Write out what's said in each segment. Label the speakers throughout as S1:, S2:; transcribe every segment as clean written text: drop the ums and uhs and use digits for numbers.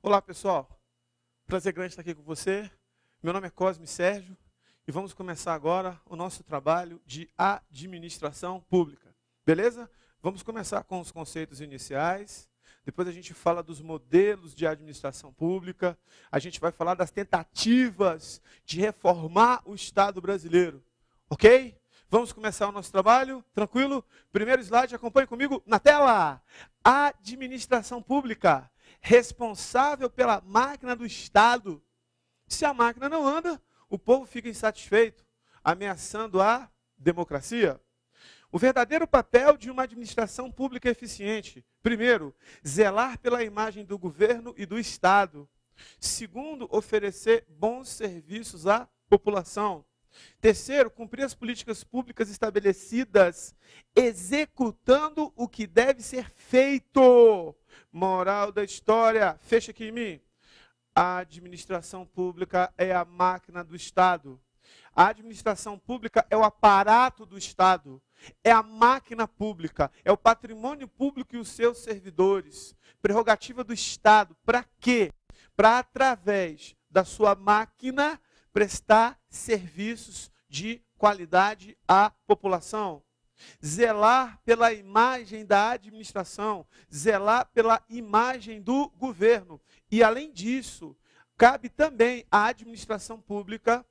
S1: Olá, pessoal. Prazer grande estar aqui com você. Meu nome é Cosme Sérgio e vamos começar agora o nosso trabalho de administração pública. Beleza? Vamos começar com os conceitos iniciais. Depois a gente fala dos modelos de administração pública. A gente vai falar das tentativas de reformar o Estado brasileiro. Ok? Vamos começar o nosso trabalho? Tranquilo? Primeiro slide, acompanhe comigo na tela. Administração pública, responsável pela máquina do Estado. Se a máquina não anda, o povo fica insatisfeito, ameaçando a democracia. O verdadeiro papel de uma administração pública eficiente: primeiro, zelar pela imagem do governo e do Estado. Segundo, oferecer bons serviços à população. Terceiro, cumprir as políticas públicas estabelecidas, executando o que deve ser feito. Moral da história, fecha aqui em mim. A administração pública é a máquina do Estado. A administração pública é o aparato do Estado. É a máquina pública, é o patrimônio público e os seus servidores. Prerrogativa do Estado. Para quê? Para, através da sua máquina, prestar serviços de qualidade à população. Zelar pela imagem da administração, zelar pela imagem do governo. E, além disso, cabe também à administração pública,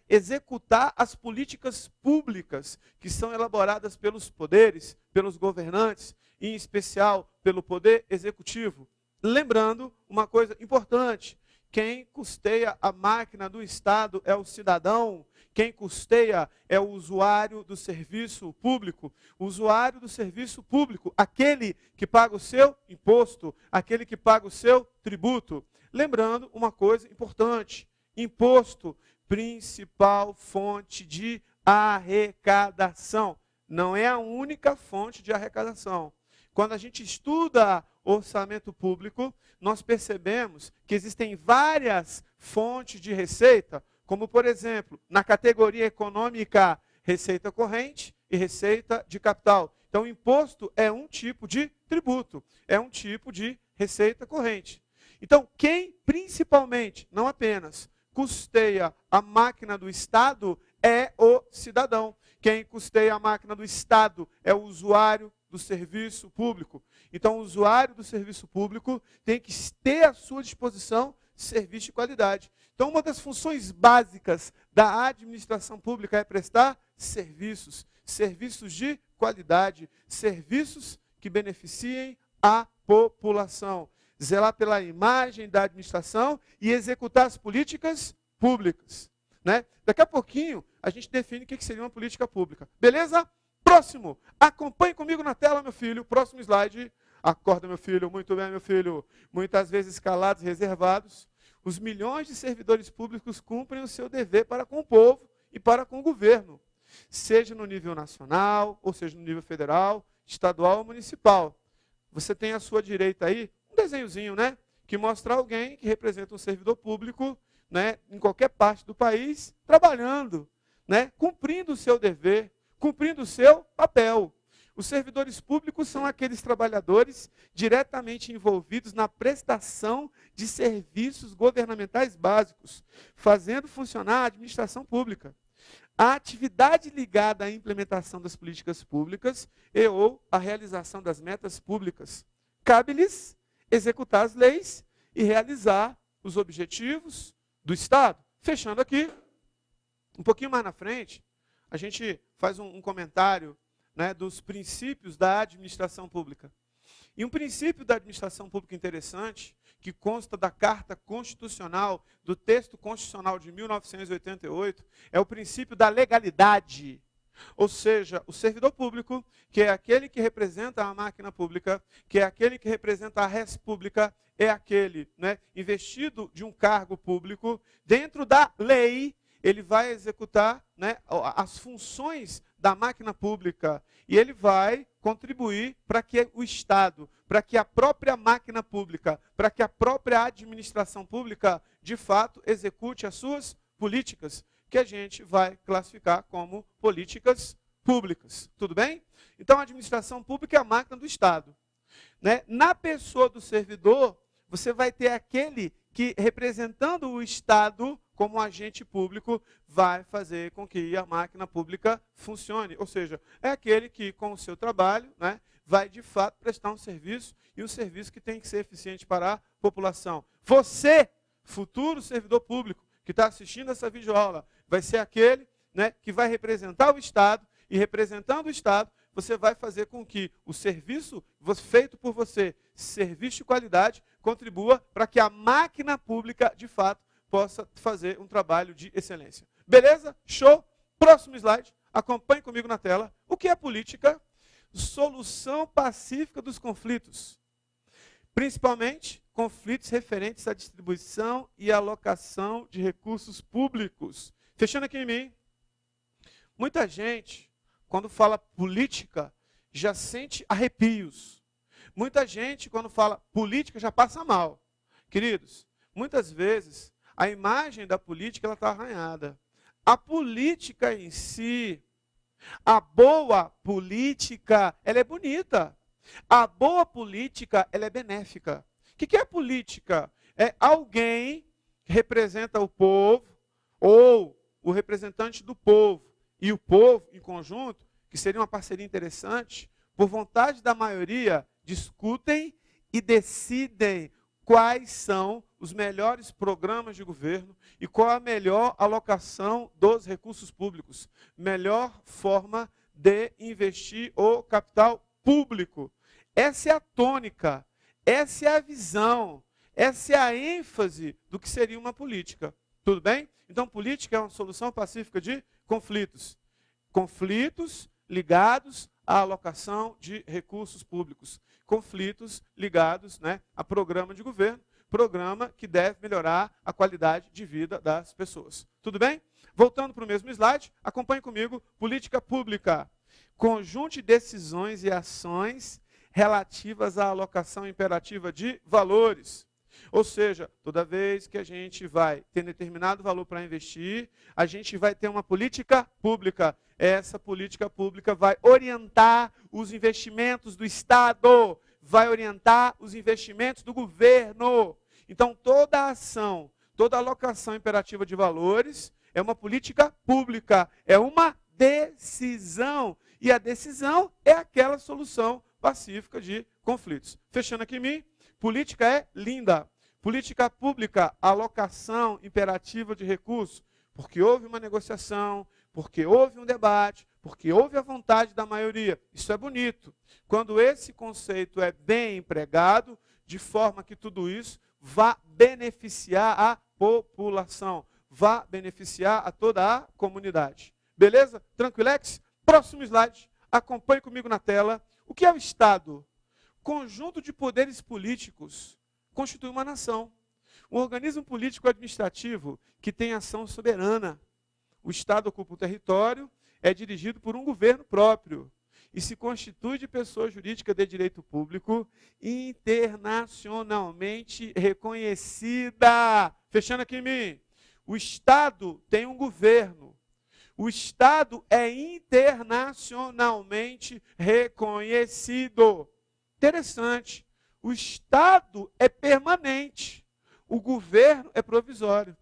S1: executar as políticas públicas que são elaboradas pelos poderes, pelos governantes, em especial pelo poder executivo. Lembrando uma coisa importante: quem custeia a máquina do Estado é o cidadão. Quem custeia é o usuário do serviço público. O usuário do serviço público, aquele que paga o seu imposto, aquele que paga o seu tributo. Lembrando uma coisa importante: imposto, principal fonte de arrecadação. Não é a única fonte de arrecadação. Quando a gente estuda orçamento público, nós percebemos que existem várias fontes de receita, como, por exemplo, na categoria econômica, receita corrente e receita de capital. Então, o imposto é um tipo de tributo, é um tipo de receita corrente. Então, quem principalmente, não apenas, custeia a máquina do Estado é o cidadão. Quem custeia a máquina do Estado é o usuário do serviço público. Então, o usuário do serviço público tem que ter à sua disposição serviço de qualidade. Então, uma das funções básicas da administração pública é prestar serviços, serviços de qualidade, serviços que beneficiem a população. Zelar pela imagem da administração e executar as políticas públicas. Daqui a pouquinho, a gente define o que seria uma política pública. Beleza? Próximo. Acompanhe comigo na tela, meu filho. Próximo slide. Acorda, meu filho. Muito bem, meu filho. Muitas vezes calados e reservados. Os milhões de servidores públicos cumprem o seu dever para com o povo e para com o governo. Seja no nível nacional, ou seja no nível federal, estadual ou municipal. Você tem à sua direita aí um desenhozinho, que mostra alguém que representa um servidor público, em qualquer parte do país, trabalhando, cumprindo o seu dever, cumprindo o seu papel. Os servidores públicos são aqueles trabalhadores diretamente envolvidos na prestação de serviços governamentais básicos, fazendo funcionar a administração pública. A atividade ligada à implementação das políticas públicas e ou à realização das metas públicas. Cabe-lhes executar as leis e realizar os objetivos do Estado. Fechando aqui, um pouquinho mais na frente, a gente faz um comentário dos princípios da administração pública. E um princípio da administração pública interessante, que consta da Carta Constitucional, do texto constitucional de 1988, é o princípio da legalidade. Ou seja, o servidor público, que é aquele que representa a máquina pública, que é aquele que representa a res pública, é aquele investido de um cargo público, dentro da lei, ele vai executar as funções da máquina pública e ele vai contribuir para que o Estado, para que a própria máquina pública, para que a própria administração pública, de fato, execute as suas políticas, que a gente vai classificar como políticas públicas. Tudo bem? Então, a administração pública é a máquina do Estado. Na pessoa do servidor, você vai ter aquele que, representando o Estado como agente público, vai fazer com que a máquina pública funcione. Ou seja, é aquele que, com o seu trabalho, né, vai de fato prestar um serviço, e um serviço que tem que ser eficiente para a população. Você, futuro servidor público, que está assistindo essa videoaula, vai ser aquele, né, que vai representar o Estado, e representando o Estado, você vai fazer com que o serviço feito por você, serviço de qualidade, contribua para que a máquina pública, de fato, possa fazer um trabalho de excelência. Beleza? Show? Próximo slide. Acompanhe comigo na tela. O que é política? Solução pacífica dos conflitos. Principalmente, conflitos referentes à distribuição e alocação de recursos públicos. Fechando aqui em mim. Muita gente, quando fala política, já sente arrepios. Muita gente, quando fala política, já passa mal. Queridos, muitas vezes, a imagem da política está arranhada. A política em si, a boa política, ela é bonita. A boa política, ela é benéfica. O que é política? É alguém que representa o povo, ou o representante do povo, e o povo em conjunto, que seria uma parceria interessante, por vontade da maioria, discutem e decidem quais são os melhores programas de governo e qual a melhor alocação dos recursos públicos, melhor forma de investir o capital público. Essa é a tônica, essa é a visão, essa é a ênfase do que seria uma política. Tudo bem? Então, política é uma solução pacífica de conflitos. Conflitos ligados à alocação de recursos públicos. Conflitos ligados, né, a programa de governo, programa que deve melhorar a qualidade de vida das pessoas. Tudo bem? Voltando para o mesmo slide, acompanhe comigo. Política pública. Conjunto de decisões e ações relativas à alocação imperativa de valores. Ou seja, toda vez que a gente vai ter determinado valor para investir, a gente vai ter uma política pública. Essa política pública vai orientar os investimentos do Estado, vai orientar os investimentos do governo. Então, toda ação, toda alocação imperativa de valores é uma política pública, é uma decisão. E a decisão é aquela solução pacífica de conflitos. Fechando aqui em mim, política é linda. Política pública, alocação imperativa de recursos, porque houve uma negociação, porque houve um debate, porque houve a vontade da maioria. Isso é bonito. Quando esse conceito é bem empregado, de forma que tudo isso vá beneficiar a população, vá beneficiar a toda a comunidade. Beleza? Tranquilex? Próximo slide. Acompanhe comigo na tela. O que é o Estado? Conjunto de poderes políticos constitui uma nação. Um organismo político-administrativo que tem ação soberana. O Estado ocupa o território, é dirigido por um governo próprio e se constitui de pessoa jurídica de direito público internacionalmente reconhecida. Fechando aqui em mim. O Estado tem um governo. O Estado é internacionalmente reconhecido. Interessante. O Estado é permanente. O governo é provisório.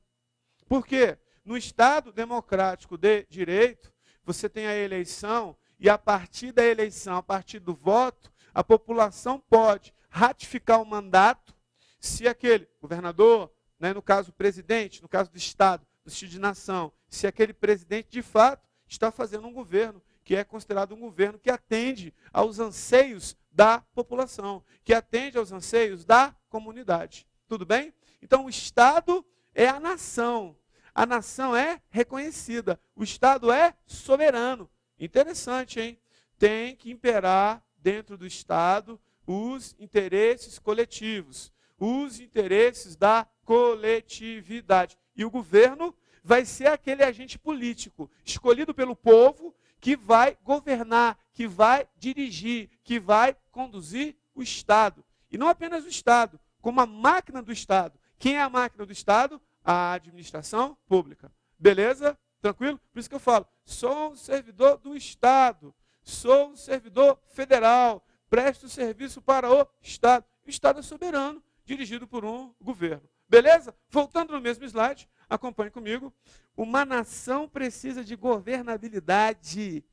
S1: Por quê? No Estado democrático de direito, você tem a eleição e a partir da eleição, a partir do voto, a população pode ratificar o mandato se aquele governador, né, no caso o presidente, no caso do Estado, no sentido de nação, se aquele presidente de fato está fazendo um governo que é considerado um governo que atende aos anseios da população, que atende aos anseios da comunidade. Tudo bem? Então, o Estado é a nação. A nação é reconhecida. O Estado é soberano. Interessante, hein? Tem que imperar dentro do Estado os interesses coletivos, os interesses da coletividade. E o governo vai ser aquele agente político escolhido pelo povo que vai governar, que vai dirigir, que vai conduzir o Estado. E não apenas o Estado, como a máquina do Estado. Quem é a máquina do Estado? A administração pública. Beleza? Tranquilo? Por isso que eu falo, sou um servidor do Estado, sou um servidor federal, presto serviço para o Estado. O Estado é soberano dirigido por um governo. Beleza? Voltando no mesmo slide, acompanhe comigo. Uma nação precisa de governabilidade,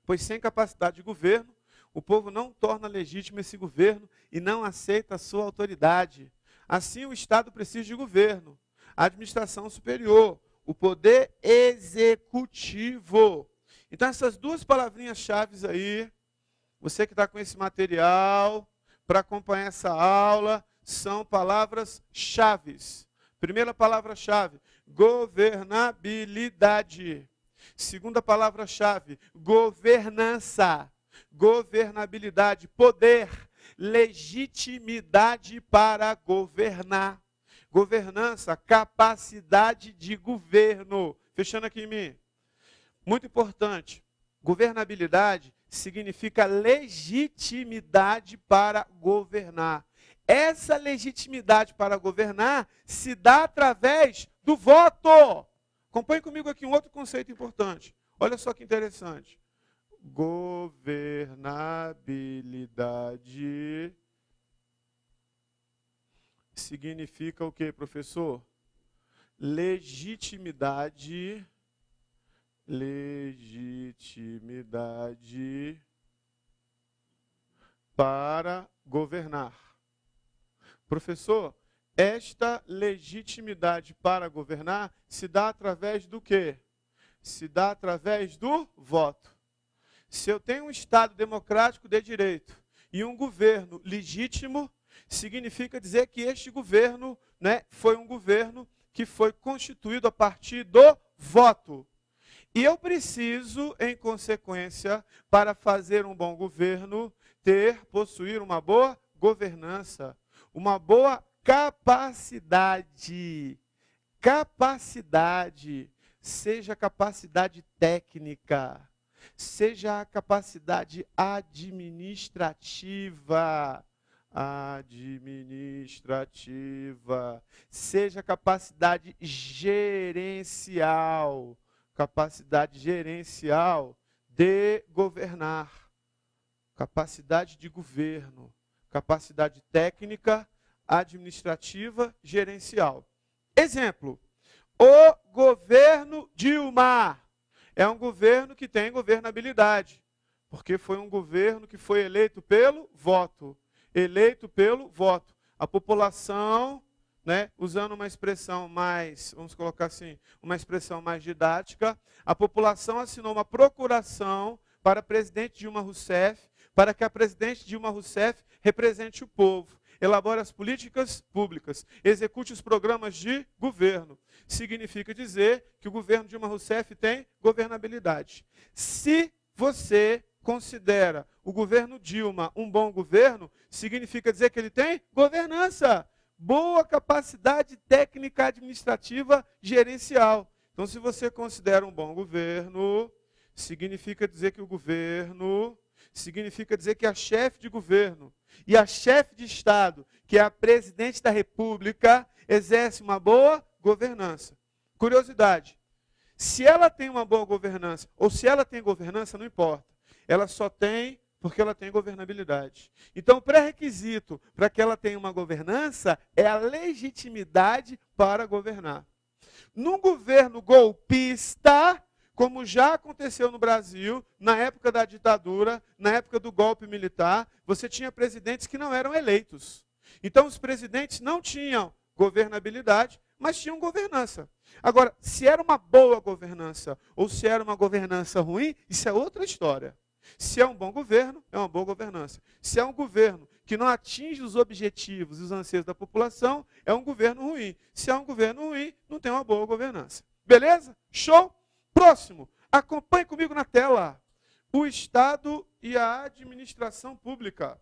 S1: pois sem capacidade de governo, o povo não torna legítimo esse governo e não aceita a sua autoridade. Assim, o Estado precisa de governo, a administração superior, o poder executivo. Então, essas duas palavrinhas-chave aí, você que está com esse material para acompanhar essa aula, são palavras-chave. Primeira palavra-chave, governabilidade. Segunda palavra-chave, governança. Governabilidade, poder, legitimidade para governar. Governança, capacidade de governo. Fechando aqui em mim. Muito importante, governabilidade significa legitimidade para governar. Essa legitimidade para governar se dá através do voto. Acompanhe comigo aqui um outro conceito importante. Olha só que interessante. Governabilidade significa o que, professor? Legitimidade para governar. Professor, esta legitimidade para governar se dá através do quê? Se dá através do voto. Se eu tenho um Estado democrático de direito e um governo legítimo, significa dizer que este governo, foi um governo que foi constituído a partir do voto. E eu preciso, em consequência, para fazer um bom governo, possuir uma boa governança, uma boa capacidade. Capacidade, seja capacidade técnica, seja a capacidade administrativa, seja capacidade gerencial de governar, capacidade de governo, capacidade técnica, administrativa, gerencial. Exemplo, o governo Dilma é um governo que tem governabilidade, porque foi um governo que foi eleito pelo voto. Eleito pelo voto. A população, usando uma expressão mais, vamos colocar assim, uma expressão mais didática, a população assinou uma procuração para a presidente Dilma Rousseff, para que a presidente Dilma Rousseff represente o povo, elabore as políticas públicas, execute os programas de governo. Significa dizer que o governo Dilma Rousseff tem governabilidade. Se você considera o governo Dilma um bom governo, significa dizer que ele tem governança, boa capacidade técnica, administrativa, gerencial. Então, se você considera um bom governo, significa dizer que o governo, significa dizer que a chefe de governo e a chefe de Estado, que é a presidente da República, exerce uma boa governança. Curiosidade, se ela tem uma boa governança ou se ela tem governança, não importa. Ela só tem porque ela tem governabilidade. Então, o pré-requisito para que ela tenha uma governança é a legitimidade para governar. Num governo golpista, como já aconteceu no Brasil, na época da ditadura, na época do golpe militar, você tinha presidentes que não eram eleitos. Então, os presidentes não tinham governabilidade, mas tinham governança. Agora, se era uma boa governança ou se era uma governança ruim, isso é outra história. Se é um bom governo, é uma boa governança. Se é um governo que não atinge os objetivos e os anseios da população, é um governo ruim. Se é um governo ruim, não tem uma boa governança. Beleza? Show? Próximo. Acompanhe comigo na tela. O Estado e a administração pública.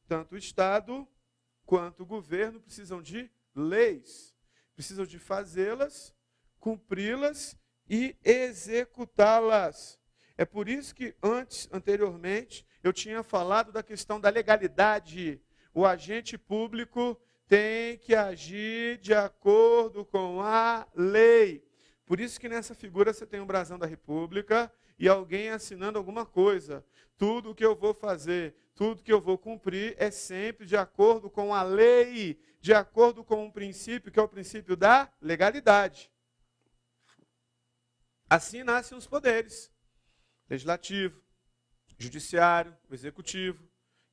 S1: Tanto o Estado quanto o governo precisam de leis. Precisam de fazê-las, cumpri-las e executá-las. É por isso que anteriormente, eu tinha falado da questão da legalidade. O agente público tem que agir de acordo com a lei. Por isso que nessa figura você tem o brasão da República e alguém assinando alguma coisa. Tudo o que eu vou fazer, tudo que eu vou cumprir é sempre de acordo com a lei, de acordo com um princípio que é o princípio da legalidade. Assim nascem os poderes: legislativo, judiciário, executivo,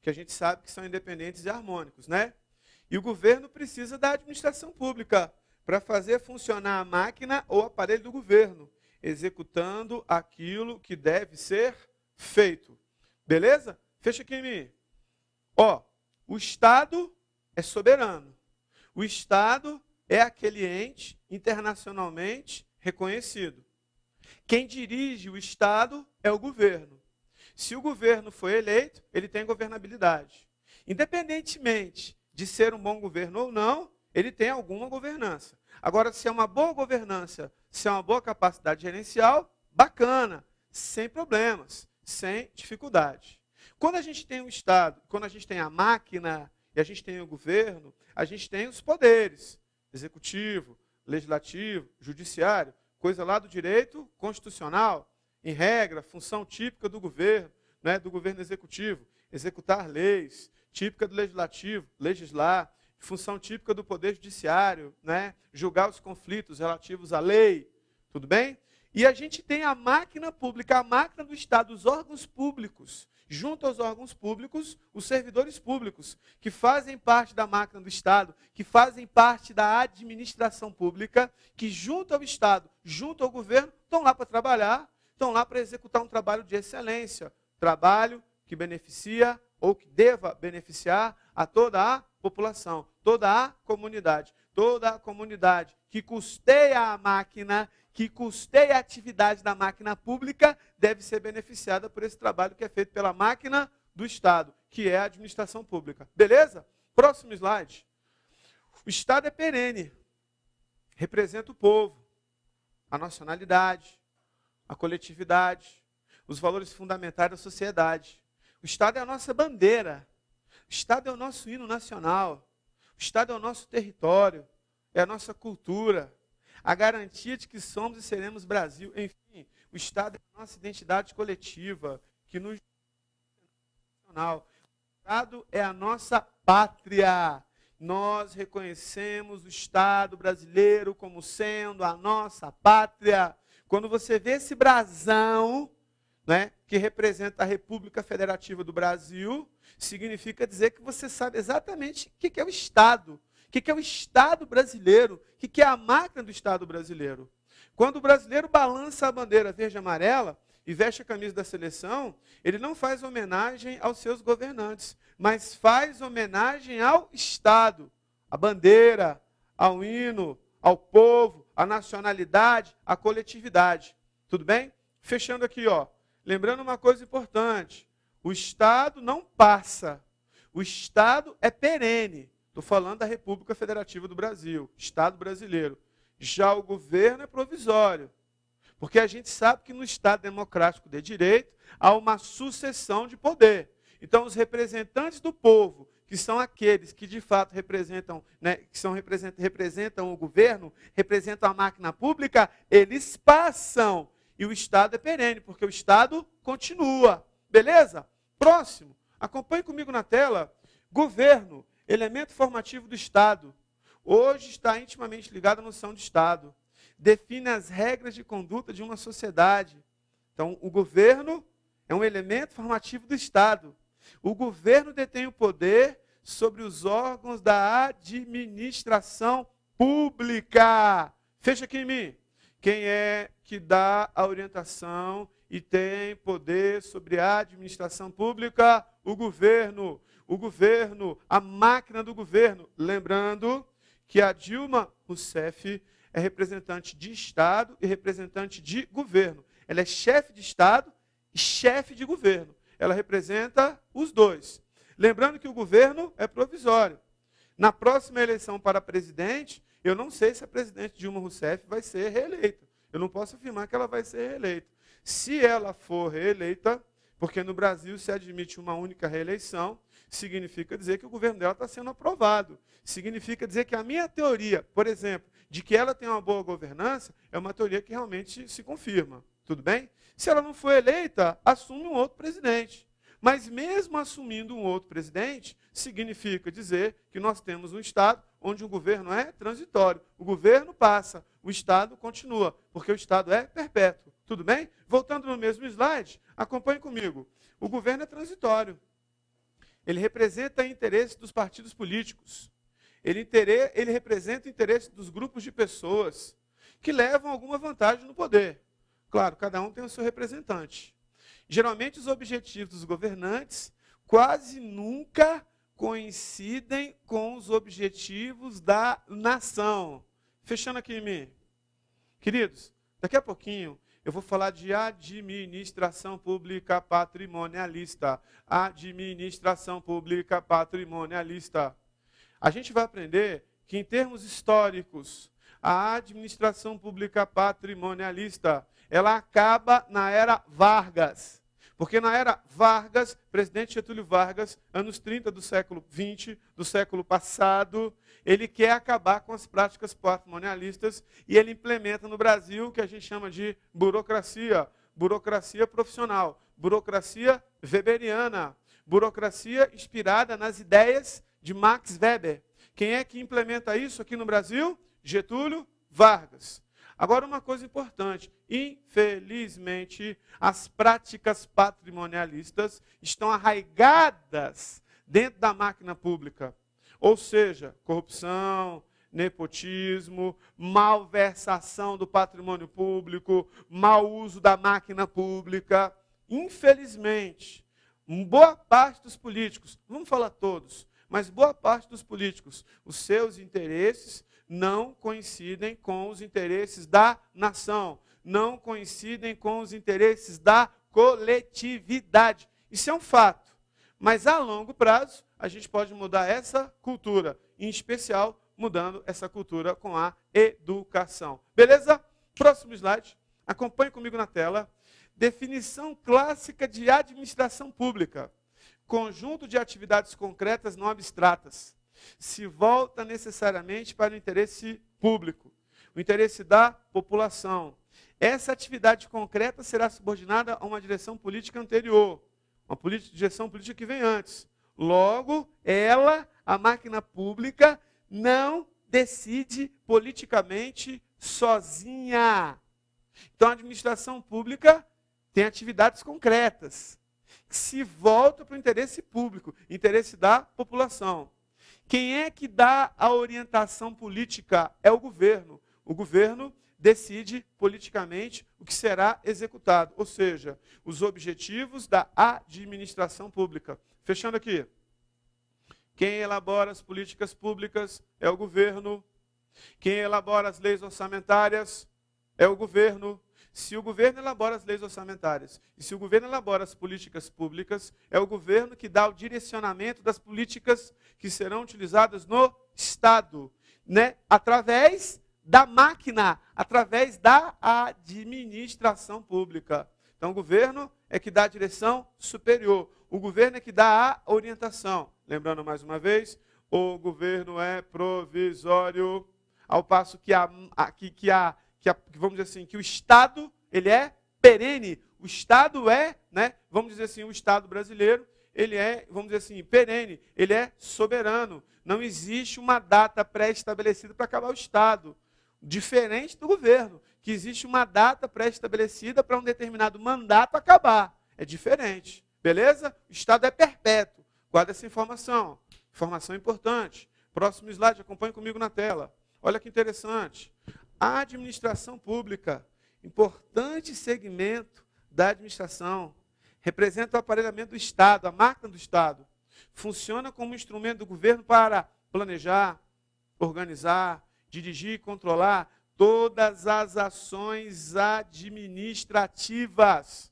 S1: que a gente sabe que são independentes e harmônicos, né? E o governo precisa da administração pública para fazer funcionar a máquina ou aparelho do governo, executando aquilo que deve ser feito. Beleza? Fecha aqui em mim. Ó, o Estado é soberano. O Estado é aquele ente internacionalmente reconhecido. Quem dirige o Estado é o governo. Se o governo foi eleito, ele tem governabilidade. Independentemente de ser um bom governo ou não, ele tem alguma governança. Agora, se é uma boa governança, se é uma boa capacidade gerencial, bacana, sem problemas, sem dificuldade. Quando a gente tem o Estado, quando a gente tem a máquina e a gente tem o governo, a gente tem os poderes: executivo, legislativo, judiciário, coisa lá do direito constitucional, em regra, função típica do governo, né, do governo executivo, executar leis, típica do legislativo, legislar, função típica do poder judiciário, né, julgar os conflitos relativos à lei, tudo bem? E a gente tem a máquina pública, a máquina do Estado, os órgãos públicos, junto aos órgãos públicos, os servidores públicos, que fazem parte da máquina do Estado, que fazem parte da administração pública, que junto ao Estado, junto ao governo, estão lá para trabalhar, estão lá para executar um trabalho de excelência, trabalho que beneficia ou que deva beneficiar a toda a população, toda a comunidade que custeia a máquina, que custeia a atividade da máquina pública, deve ser beneficiada por esse trabalho que é feito pela máquina do Estado, que é a administração pública. Beleza? Próximo slide. O Estado é perene, representa o povo, a nacionalidade, a coletividade, os valores fundamentais da sociedade. O Estado é a nossa bandeira, o Estado é o nosso hino nacional, o Estado é o nosso território, é a nossa cultura, a garantia de que somos e seremos Brasil. Enfim, o Estado é a nossa identidade coletiva, que nos... O Estado é a nossa pátria. Nós reconhecemos o Estado brasileiro como sendo a nossa pátria. Quando você vê esse brasão, né, que representa a República Federativa do Brasil, significa dizer que você sabe exatamente o que é o Estado. O que é o Estado brasileiro? O que é a máquina do Estado brasileiro? Quando o brasileiro balança a bandeira verde e amarela e veste a camisa da seleção, ele não faz homenagem aos seus governantes, mas faz homenagem ao Estado, à bandeira, ao hino, ao povo, à nacionalidade, à coletividade. Tudo bem? Fechando aqui, ó. Lembrando uma coisa importante: o Estado não passa, o Estado é perene. Estou falando da República Federativa do Brasil, Estado brasileiro. Já o governo é provisório, porque a gente sabe que no Estado democrático de direito há uma sucessão de poder. Então, os representantes do povo, que são aqueles que de fato representam, né, representam o governo, representam a máquina pública, eles passam. E o Estado é perene, porque o Estado continua. Beleza? Próximo. Acompanhe comigo na tela. Governo, elemento formativo do Estado. Hoje está intimamente ligado à noção de Estado. Define as regras de conduta de uma sociedade. Então, o governo é um elemento formativo do Estado. O governo detém o poder sobre os órgãos da administração pública. Fecha aqui em mim. Quem é que dá a orientação e tem poder sobre a administração pública? O governo. O governo, a máquina do governo. Lembrando que a Dilma Rousseff é representante de Estado e representante de governo. Ela é chefe de Estado e chefe de governo. Ela representa os dois. Lembrando que o governo é provisório. Na próxima eleição para presidente, eu não sei se a presidente Dilma Rousseff vai ser reeleita. Eu não posso afirmar que ela vai ser reeleita. Se ela for reeleita, porque no Brasil se admite uma única reeleição, significa dizer que o governo dela está sendo aprovado. Significa dizer que a minha teoria, por exemplo, de que ela tem uma boa governança, é uma teoria que realmente se confirma. Tudo Tudo bem? Se ela não for eleita, assume um outro presidente. Mas mesmo assumindo um outro presidente, significa dizer que nós temos um Estado onde o governo é transitório. O governo passa, o Estado continua, porque o Estado é perpétuo. Tudo bem? Voltando no mesmo slide, acompanhe comigo. O governo é transitório. Ele representa o interesse dos partidos políticos. Ele representa o interesse dos grupos de pessoas que levam alguma vantagem no poder. Claro, cada um tem o seu representante. Geralmente, os objetivos dos governantes quase nunca coincidem com os objetivos da nação. Fechando aqui em mim. Queridos, daqui a pouquinho eu vou falar de administração pública patrimonialista. Administração pública patrimonialista. A gente vai aprender que, em termos históricos, a administração pública patrimonialista, ela acaba na era Vargas. Porque na era Vargas, presidente Getúlio Vargas, anos 30 do século XX, do século passado, ele quer acabar com as práticas patrimonialistas e ele implementa no Brasil o que a gente chama de burocracia, burocracia profissional, burocracia weberiana, burocracia inspirada nas ideias de Max Weber. Quem é que implementa isso aqui no Brasil? Getúlio Vargas. Agora, uma coisa importante, infelizmente, as práticas patrimonialistas estão arraigadas dentro da máquina pública. Ou seja, corrupção, nepotismo, malversação do patrimônio público, mau uso da máquina pública. Infelizmente, boa parte dos políticos, vamos falar todos, mas boa parte dos políticos, os seus interesses não coincidem com os interesses da nação, não coincidem com os interesses da coletividade. Isso é um fato. Mas a longo prazo, a gente pode mudar essa cultura, em especial mudando essa cultura com a educação. Beleza? Próximo slide. Acompanhe comigo na tela. Definição clássica de administração pública. Conjunto de atividades concretas não abstratas. Se volta necessariamente para o interesse público, o interesse da população. Essa atividade concreta será subordinada a uma direção política anterior, uma direção política que vem antes. Logo, a máquina pública, não decide politicamente sozinha. Então, a administração pública tem atividades concretas, que se voltam para o interesse público, interesse da população. Quem é que dá a orientação política? É o governo. O governo decide politicamente o que será executado, ou seja, os objetivos da administração pública. Fechando aqui. Quem elabora as políticas públicas é o governo. Quem elabora as leis orçamentárias é o governo. Se o governo elabora as leis orçamentárias e se o governo elabora as políticas públicas, é o governo que dá o direcionamento das políticas que serão utilizadas no Estado, né? Através da máquina, através da administração pública. Então, o governo é que dá a direção superior, o governo é que dá a orientação. Lembrando mais uma vez, o governo é provisório, ao passo que vamos dizer assim, que o Estado, ele é perene. O Estado é, né, vamos dizer assim, o Estado brasileiro, ele é, vamos dizer assim, perene, ele é soberano. Não existe uma data pré-estabelecida para acabar o Estado. Diferente do governo, que existe uma data pré-estabelecida para um determinado mandato acabar. É diferente, beleza? O Estado é perpétuo. Guarda essa informação. Informação importante. Próximo slide, acompanhe comigo na tela. Olha que interessante. A administração pública, importante segmento da administração, representa o aparelhamento do Estado, a máquina do Estado. Funciona como instrumento do governo para planejar, organizar, dirigir e controlar todas as ações administrativas.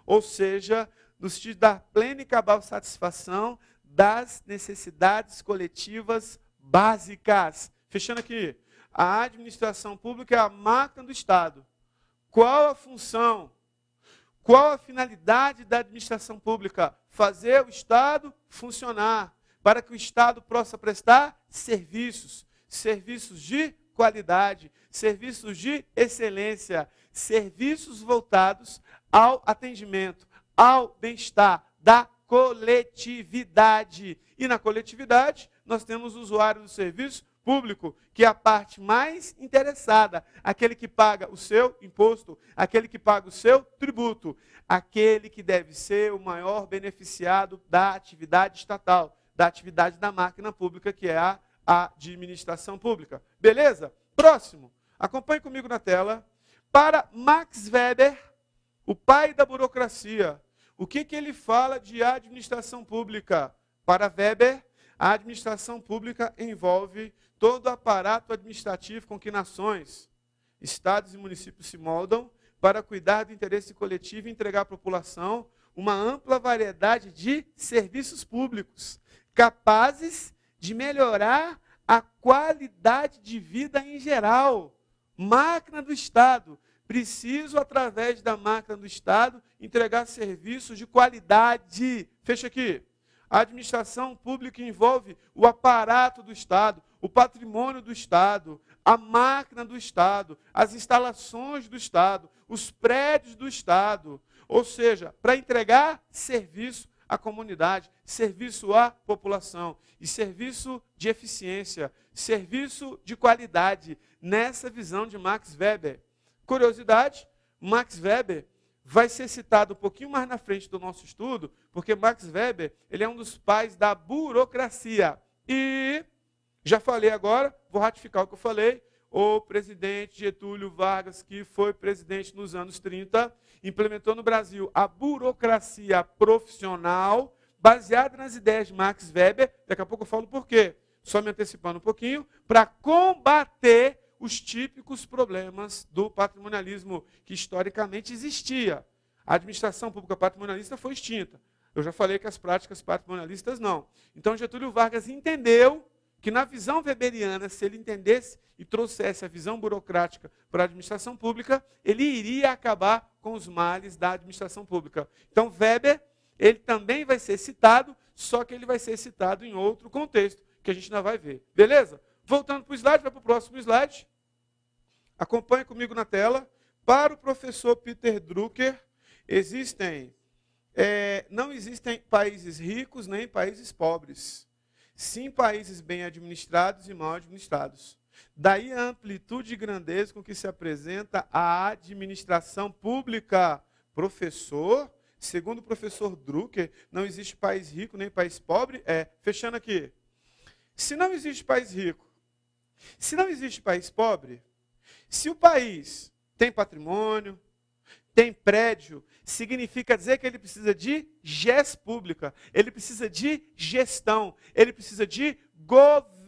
S1: Ou seja, no sentido de dar plena e cabal satisfação das necessidades coletivas básicas. Fechando aqui. A administração pública é a máquina do Estado. Qual a função? Qual a finalidade da administração pública? Fazer o Estado funcionar, para que o Estado possa prestar serviços, serviços de qualidade, serviços de excelência, serviços voltados ao atendimento, ao bem-estar da coletividade. E na coletividade, nós temos o usuário do serviço público, que é a parte mais interessada, aquele que paga o seu imposto, aquele que paga o seu tributo, aquele que deve ser o maior beneficiado da atividade estatal, da atividade da máquina pública, que é a administração pública. Beleza? Próximo. Acompanhe comigo na tela. Para Max Weber, o pai da burocracia, o que ele fala de administração pública? Para Weber, a administração pública envolve todo o aparato administrativo com que nações, estados e municípios se moldam para cuidar do interesse coletivo e entregar à população uma ampla variedade de serviços públicos, capazes de melhorar a qualidade de vida em geral. Máquina do Estado. Preciso, através da máquina do Estado, entregar serviços de qualidade. Fecha aqui. A administração pública envolve o aparato do Estado, o patrimônio do Estado, a máquina do Estado, as instalações do Estado, os prédios do Estado. Ou seja, para entregar serviço à comunidade, serviço à população e serviço de eficiência, serviço de qualidade, nessa visão de Max Weber. Curiosidade, Max Weber vai ser citado um pouquinho mais na frente do nosso estudo, porque Max Weber ele é um dos pais da burocracia. E, já falei agora, vou ratificar o que eu falei, o presidente Getúlio Vargas, que foi presidente nos anos 30, implementou no Brasil a burocracia profissional, baseada nas ideias de Max Weber. Daqui a pouco eu falo por quê. Só me antecipando um pouquinho, para combater os típicos problemas do patrimonialismo que historicamente existia. A administração pública patrimonialista foi extinta. Eu já falei que as práticas patrimonialistas não. Então, Getúlio Vargas entendeu que na visão weberiana, se ele entendesse e trouxesse a visão burocrática para a administração pública, ele iria acabar com os males da administração pública. Então, Weber, ele também vai ser citado, só que ele vai ser citado em outro contexto, que a gente ainda vai ver. Beleza? Voltando para o slide, vai para o próximo slide. Acompanhe comigo na tela. Para o professor Peter Drucker, não existem países ricos nem países pobres. Sim, países bem administrados e mal administrados. Daí a amplitude e grandeza com que se apresenta a administração pública. Professor, segundo o professor Drucker, não existe país rico nem país pobre. Fechando aqui. Se não existe país rico, se não existe país pobre, se o país tem patrimônio, tem prédio, significa dizer que ele precisa de gestão pública, ele precisa de gestão, ele precisa de governança.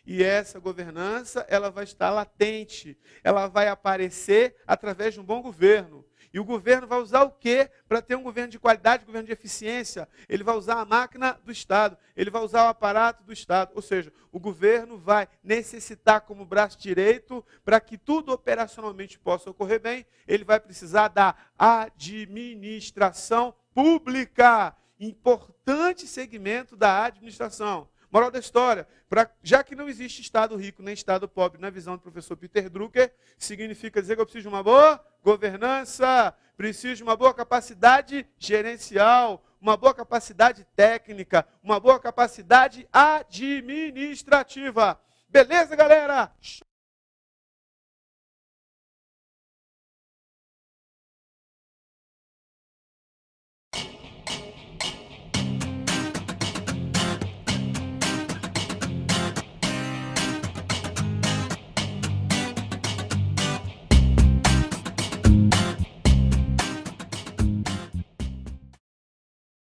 S1: E essa governança, ela vai estar latente, ela vai aparecer através de um bom governo. E o governo vai usar o quê para ter um governo de qualidade, um governo de eficiência? Ele vai usar a máquina do Estado, ele vai usar o aparato do Estado. Ou seja, o governo vai necessitar como braço direito, para que tudo operacionalmente possa ocorrer bem, ele vai precisar da administração pública. Importante segmento da administração. Moral da história, já que não existe Estado rico nem Estado pobre na visão do professor Peter Drucker, significa dizer que eu preciso de uma boa governança, preciso de uma boa capacidade gerencial, uma boa capacidade técnica, uma boa capacidade administrativa. Beleza, galera?